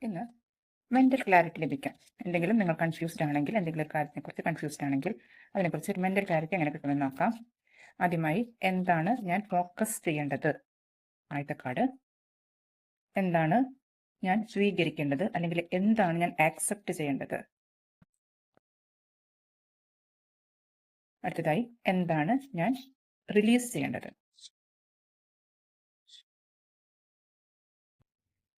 ഇന്ന് mental clarity ലഭിക്കാം. എന്തെങ്കിലും നിങ്ങൾ കൺഫ്യൂസ്ഡ് ആണെങ്കിൽ, എന്തെങ്കിലും കാര്യത്തെക്കുറിച്ച് കൺഫ്യൂസ്ഡ് ആണെങ്കിൽ അതിനെക്കുറിച്ച് ഒരു മെൻ്റൽ ക്ലാരിറ്റി എങ്ങനെ കിട്ടുമെന്ന് നോക്കാം. ആദ്യമായി എന്താണ് ഞാൻ ഫോക്കസ് ചെയ്യേണ്ടത്? ആദ്യത്തെ കാർഡ്. എന്താണ് ഞാൻ സ്വീകരിക്കേണ്ടത് അല്ലെങ്കിൽ എന്താണ് ഞാൻ ആക്സെപ്റ്റ് ചെയ്യേണ്ടത്? അടുത്തതായി എന്താണ് ഞാൻ റിലീസ് ചെയ്യേണ്ടത്?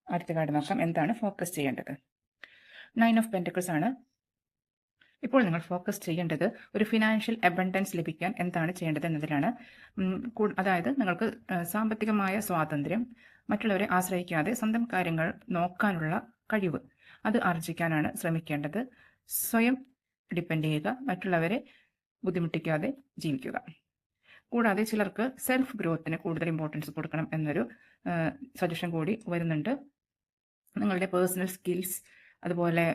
അടുത്ത കാർഡ് നോക്കാം. എന്താണ് ഫോക്കസ് ചെയ്യേണ്ടത്? 9 ഓഫ് പെന്റക്കിൾസ് ആണ്. ഇപ്പോൾ നിങ്ങൾ ഫോക്കസ് ചെയ്യേണ്ടത് ഒരു ഫിനാൻഷ്യൽ അബണ്ടൻസ് ലഭിക്കാൻ എന്താണ് ചെയ്യേണ്ടത് എന്നതിലാണ്. അതായത് നിങ്ങൾക്ക് സാമ്പത്തികമായ സ്വാതന്ത്ര്യം, മറ്റുള്ളവരെ ആശ്രയിക്കാതെ സ്വന്തം കാര്യങ്ങൾ നോക്കാനുള്ള കഴിവ്, അത് ആർജിക്കാനാണ് ശ്രമിക്കേണ്ടത്. സ്വയം ഡിപ്പെൻഡ് ചെയ്യുക, മറ്റുള്ളവരെ ബുദ്ധിമുട്ടിക്കാതെ ജീവിക്കുക. കൂടാതെ ചിലർക്ക് സെൽഫ് ഗ്രോത്തിന് കൂടുതൽ ഇമ്പോർട്ടൻസ് കൊടുക്കണം എന്നൊരു സജഷൻ കൂടി വരുന്നുണ്ട്. നിങ്ങളുടെ പേഴ്സണൽ സ്കിൽസ്, അതുപോലെ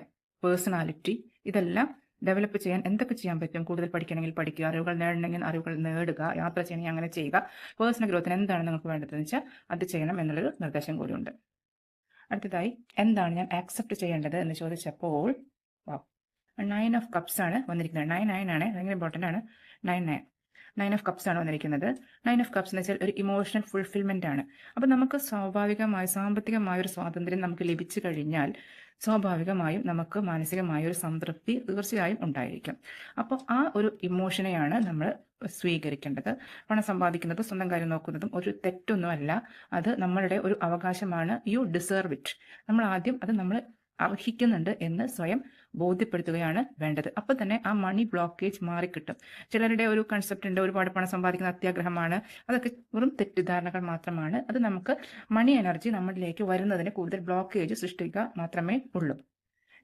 പേഴ്സണാലിറ്റി, ഇതെല്ലാം ഡെവലപ്പ് ചെയ്യാൻ എന്തൊക്കെ ചെയ്യാൻ പറ്റും? കൂടുതൽ പഠിക്കണമെങ്കിൽ പഠിക്കുക, അറിവുകൾ നേടണമെങ്കിൽ അറിവുകൾ നേടുക, യാത്ര ചെയ്യണമെങ്കിൽ അങ്ങനെ ചെയ്യുക. പേഴ്സണൽ ഗ്രോത്തിന് എന്താണ് നിങ്ങൾക്ക് വേണ്ടതെന്ന് വെച്ചാൽ അത് ചെയ്യണം എന്നുള്ളൊരു നിർദ്ദേശം കൂടിയുണ്ട്. അടുത്തതായി എന്താണ് ഞാൻ ആക്സെപ്റ്റ് ചെയ്യേണ്ടത് എന്ന് ചോദിച്ചപ്പോൾ 9 ഓഫ് കപ്സ് ആണ് വന്നിരിക്കുന്നത്. 9 ആണ്, ഭയങ്കര ഇമ്പോർട്ടൻ്റ് ആണ്. 9 ഓഫ് കപ്സ് ആണ് വന്നിരിക്കുന്നത്. 9 ഓഫ് കപ്സ് എന്ന് വെച്ചാൽ ഒരു ഇമോഷണൽ ഫുൾഫിൽമെൻ്റ് ആണ്. അപ്പം നമുക്ക് സ്വാഭാവികമായി സാമ്പത്തികമായ ഒരു സ്വാതന്ത്ര്യം നമുക്ക് ലഭിച്ചു കഴിഞ്ഞാൽ സ്വാഭാവികമായും നമുക്ക് മാനസികമായ ഒരു സംതൃപ്തി തീർച്ചയായും ഉണ്ടായിരിക്കും. അപ്പോൾ ആ ഒരു ഇമോഷനെയാണ് നമ്മൾ സ്വീകരിക്കേണ്ടത്. പണം സമ്പാദിക്കുന്നത്, സ്വന്തം കാര്യം നോക്കുന്നതും ഒരു തെറ്റൊന്നുമല്ല. അത് നമ്മളുടെ ഒരു അവകാശമാണ്. U deserve it. നമ്മൾ ആദ്യം അത് നമ്മൾ അർഹിക്കുന്നുണ്ട് എന്ന് സ്വയം ബോധ്യപ്പെടുത്തുകയാണ് വേണ്ടത്. അപ്പോൾ തന്നെ ആ മണി ബ്ലോക്കേജ് മാറിക്കിട്ടും. ചിലരുടെ ഒരു കൺസെപ്റ്റ് ഉണ്ട്, ഒരുപാട് പണം സമ്പാദിക്കുന്ന അത്യാഗ്രഹമാണ്. അതൊക്കെ വെറും തെറ്റിദ്ധാരണകൾ മാത്രമാണ്. അത് നമുക്ക് മണി എനർജി നമ്മളിലേക്ക് വരുന്നതിന് കൂടുതൽ ബ്ലോക്കേജ് സൃഷ്ടിക്കുക മാത്രമേ ഉള്ളൂ.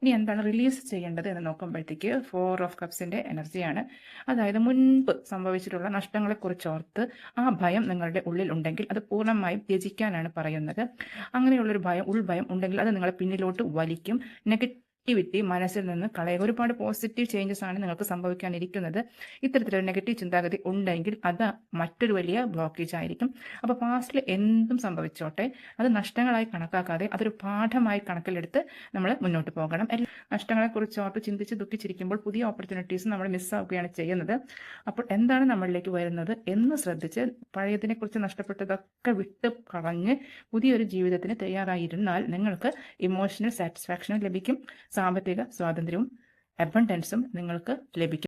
ഇനി എന്താണ് റിലീസ് ചെയ്യേണ്ടത് എന്ന് നോക്കുമ്പോഴത്തേക്ക് 4 ഓഫ് കപ്സിൻ്റെ എനർജിയാണ്. അതായത് മുൻപ് സംഭവിച്ചിട്ടുള്ള നഷ്ടങ്ങളെക്കുറിച്ചോർത്ത് ആ ഭയം നിങ്ങളുടെ ഉള്ളിൽ ഉണ്ടെങ്കിൽ അത് പൂർണ്ണമായും ത്യജിക്കാനാണ് പറയുന്നത്. അങ്ങനെയുള്ളൊരു ഭയം, ഉൾഭയം ഉണ്ടെങ്കിൽ അത് നിങ്ങളെ പിന്നിലോട്ട് വലിക്കും. നെഗറ്റിവിറ്റി മനസ്സിൽ നിന്ന് കളയുക. ഒരുപാട് പോസിറ്റീവ് ചേഞ്ചസ് ആണ് നിങ്ങൾക്ക് സംഭവിക്കാനിരിക്കുന്നത്. ഇത്തരത്തിലൊരു നെഗറ്റീവ് ചിന്താഗതി ഉണ്ടെങ്കിൽ അത് മറ്റൊരു വലിയ ബ്ലോക്കേജ് ആയിരിക്കും. അപ്പോൾ പാസ്റ്റിൽ എന്തും സംഭവിച്ചോട്ടെ, അത് നഷ്ടങ്ങളായി കണക്കാക്കാതെ അതൊരു പാഠമായി കണക്കിലെടുത്ത് നമ്മൾ മുന്നോട്ട് പോകണം. നഷ്ടങ്ങളെക്കുറിച്ച് ഓർത്ത് ചിന്തിച്ച് ദുഃഖിച്ചിരിക്കുമ്പോൾ പുതിയ ഓപ്പർച്യൂണിറ്റീസ് നമ്മൾ മിസ്സാവുകയാണ് ചെയ്യുന്നത്. അപ്പോൾ എന്താണ് നമ്മളിലേക്ക് വരുന്നത് എന്ന് ശ്രദ്ധിച്ച് പഴയതിനെക്കുറിച്ച് നഷ്ടപ്പെട്ടതൊക്കെ വിട്ട് കളഞ്ഞ് പുതിയൊരു ജീവിതത്തിന് തയ്യാറായിരുന്നാൽ നിങ്ങൾക്ക് ഇമോഷണൽ സാറ്റിസ്ഫാക്ഷനും ലഭിക്കും, സാമ്പത്തിക സ്വാതന്ത്ര്യവും അബണ്ടൻസും നിങ്ങൾക്ക് ലഭിക്കും.